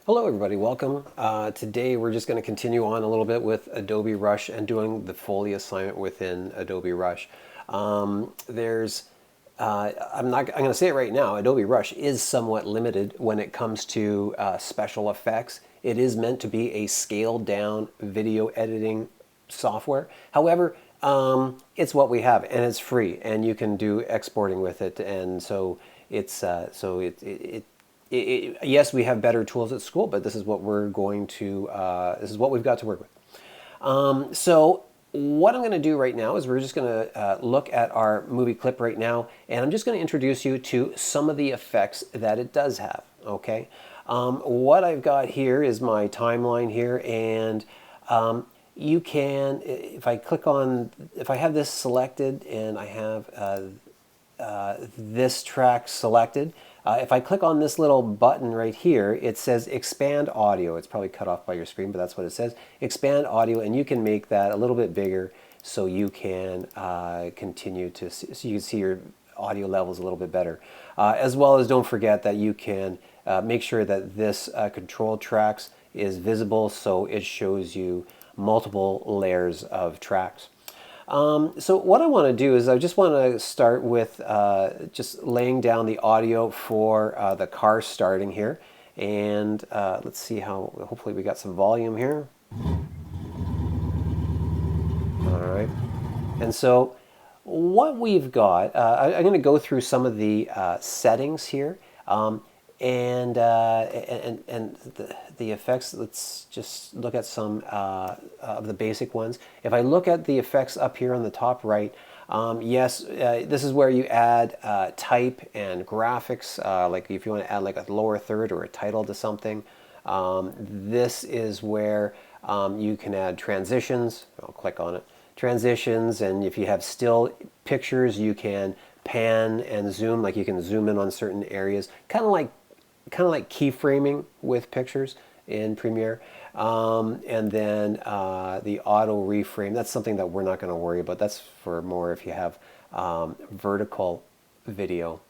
Hello everybody, welcome. Today we're just going to continue on a little bit with Adobe Rush and doing the Foley assignment within Adobe Rush. There's, I'm going to say it right now, Adobe Rush is somewhat limited when it comes to special effects. It is meant to be a scaled down video editing software. However, it's what we have and it's free and you can do exporting with it, and so yes, we have better tools at school, but this is what we're going to, this is what we've got to work with. So what I'm going to do right now is we're just going to look at our movie clip right now, and I'm just going to introduce you to some of the effects that it does have, okay? What I've got here is my timeline here, and you can, if I click on, if I have this selected and I have this track selected, if I click on this little button right here, it says expand audio. It's probably cut off by your screen, but that's what it says. Expand audio, and you can make that a little bit bigger so you can continue to see, so you can see your audio levels a little bit better. As well as, don't forget that you can make sure that this control tracks is visible so it shows you multiple layers of tracks. So what I want to do is I just want to start with just laying down the audio for the car starting here. And let's see how, hopefully we got some volume here. All right. And so what we've got, I'm going to go through some of the settings here. And the effects, let's just look at some of the basic ones. If I look at the effects up here on the top right, yes, this is where you add type and graphics, like if you want to add like a lower third or a title to something. This is where you can add transitions. I'll click on it. Transitions, and if you have still pictures, you can pan and zoom, like you can zoom in on certain areas, kind of like keyframing with pictures in Premiere. And then the auto reframe, that's something that we're not going to worry about. That's for more if you have vertical video.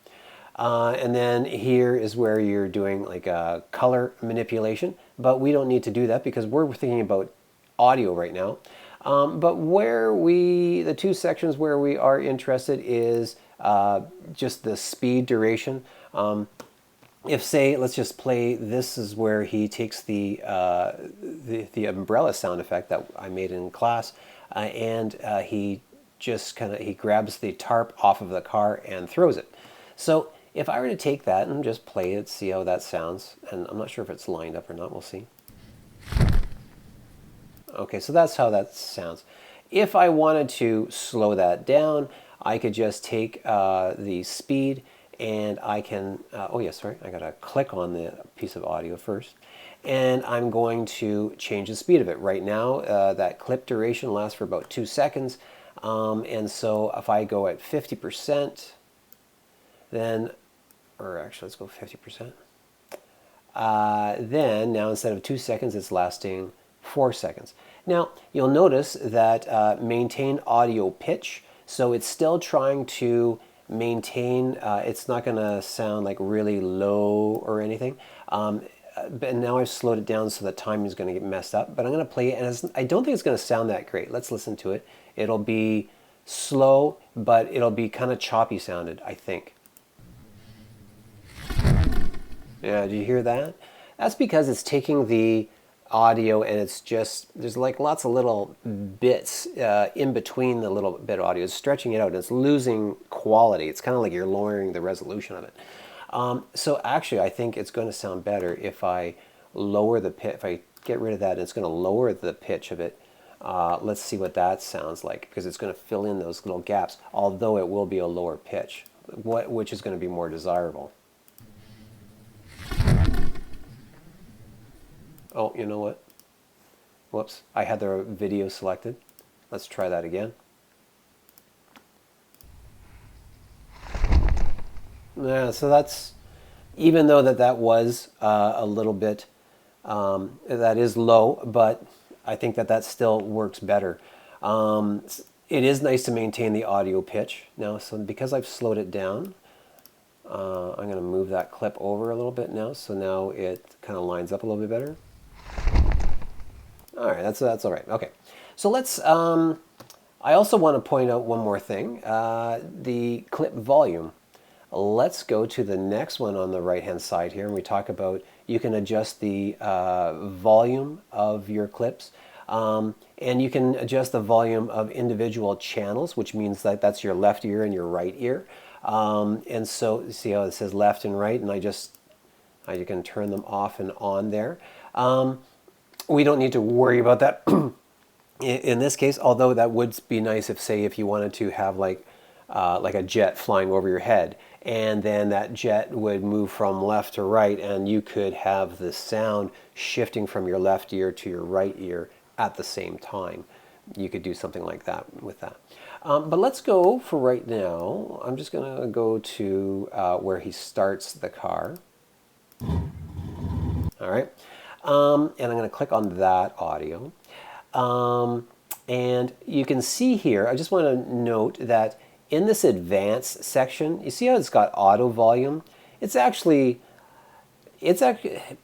And then here is where you're doing like a color manipulation, but we don't need to do that because we're thinking about audio right now. But where the two sections where we are interested is just the speed duration. If, say, let's just play, this is where he takes the umbrella sound effect that I made in class, and he just he grabs the tarp off of the car and throws it. So if I were to take that and just play it, see how that sounds, and I'm not sure if it's lined up or not, we'll see. Okay, so that's how that sounds. If I wanted to slow that down, I could just take the speed, and I can, oh yeah, sorry, I gotta click on the piece of audio first. And I'm going to change the speed of it. Right now, that clip duration lasts for about 2 seconds. And so if I go at 50%, then, or actually let's go 50%. Then now instead of 2 seconds, it's lasting 4 seconds. Now you'll notice that maintain audio pitch. So it's still trying to maintain, it's not going to sound like really low or anything. But now I've slowed it down so the timing is going to get messed up. But I'm going to play it, and I don't think it's going to sound that great. Let's listen to it. It'll be slow, but it'll be kind of choppy sounded, I think. Yeah, do you hear that? That's because it's taking the audio and it's just, there's like lots of little bits in between the little bit of audio. It's stretching it out and it's losing quality. It's kind of like you're lowering the resolution of it. So actually I think it's going to sound better if I lower the pitch. If I get rid of that, it's going to lower the pitch of it. Let's see what that sounds like, because it's going to fill in those little gaps, although it will be a lower pitch, which is going to be more desirable. Oh, you know what? Whoops, I had the video selected. Let's try that again. Yeah, so that's, even though that was a little bit, that is low, but I think that still works better. It is nice to maintain the audio pitch now, so because I've slowed it down, I'm going to move that clip over a little bit now, so now it kind of lines up a little bit better. All right, that's all right. Okay, so let's. I also want to point out one more thing: the clip volume. Let's go to the next one on the right-hand side here, and we talk about you can adjust the volume of your clips. And you can adjust the volume of individual channels, which means that that's your left ear and your right ear. And so see how it says left and right, and you can turn them off and on there. We don't need to worry about that in this case, although that would be nice if, say, if you wanted to have like a jet flying over your head, and then that jet would move from left to right, and you could have the sound shifting from your left ear to your right ear at the same time. You could do something like that with that. But let's go for right now. I'm just going to go to where he starts the car. All right. And I'm going to click on that audio. And you can see here, I just want to note that in this advanced section, you see how it's got auto volume? It's actually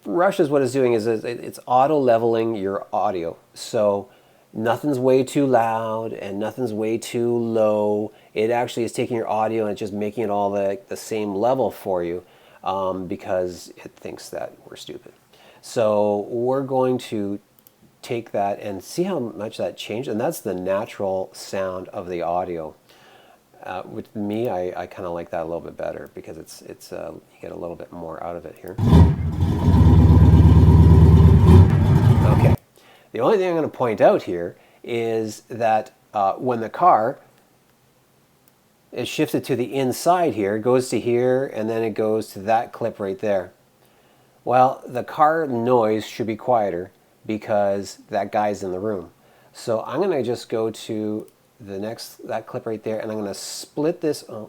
Rush is what it's doing is it's auto leveling your audio. So nothing's way too loud and nothing's way too low. It actually is taking your audio and it's just making it all the same level for you because it thinks that we're stupid. So we're going to take that and see how much that changed, and that's the natural sound of the audio. With me, I kind of like that a little bit better because you get a little bit more out of it here. Okay. The only thing I'm going to point out here is that when the car is shifted to the inside here, it goes to here, and then it goes to that clip right there. Well, the car noise should be quieter because that guy's in the room. So I'm going to just go to that clip right there, and I'm going to split this. Oh,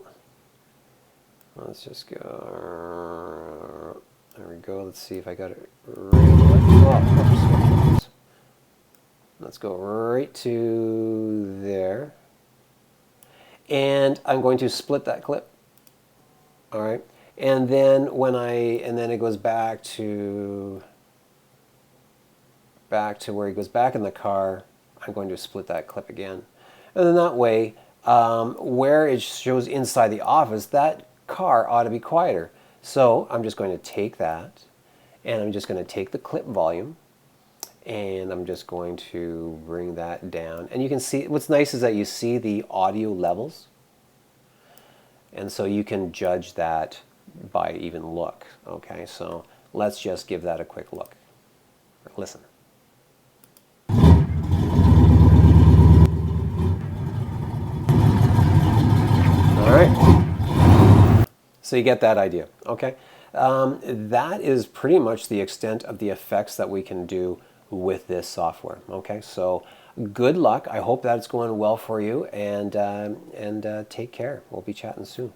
let's just go. There we go. Let's see if I got it right. Let's go right to there. And I'm going to split that clip. All right. And then it goes back to where he goes back in the car. I'm going to split that clip again. And then that way, where it shows inside the office, that car ought to be quieter. So I'm just going to take that, and I'm just going to take the clip volume, and I'm just going to bring that down. And you can see, what's nice is that you see the audio levels. And so you can judge that by even look. Okay, so let's just give that a quick look. Listen. All right. So you get that idea, okay? That is pretty much the extent of the effects that we can do with this software, okay? So good luck. I hope that's going well for you, and take care. We'll be chatting soon.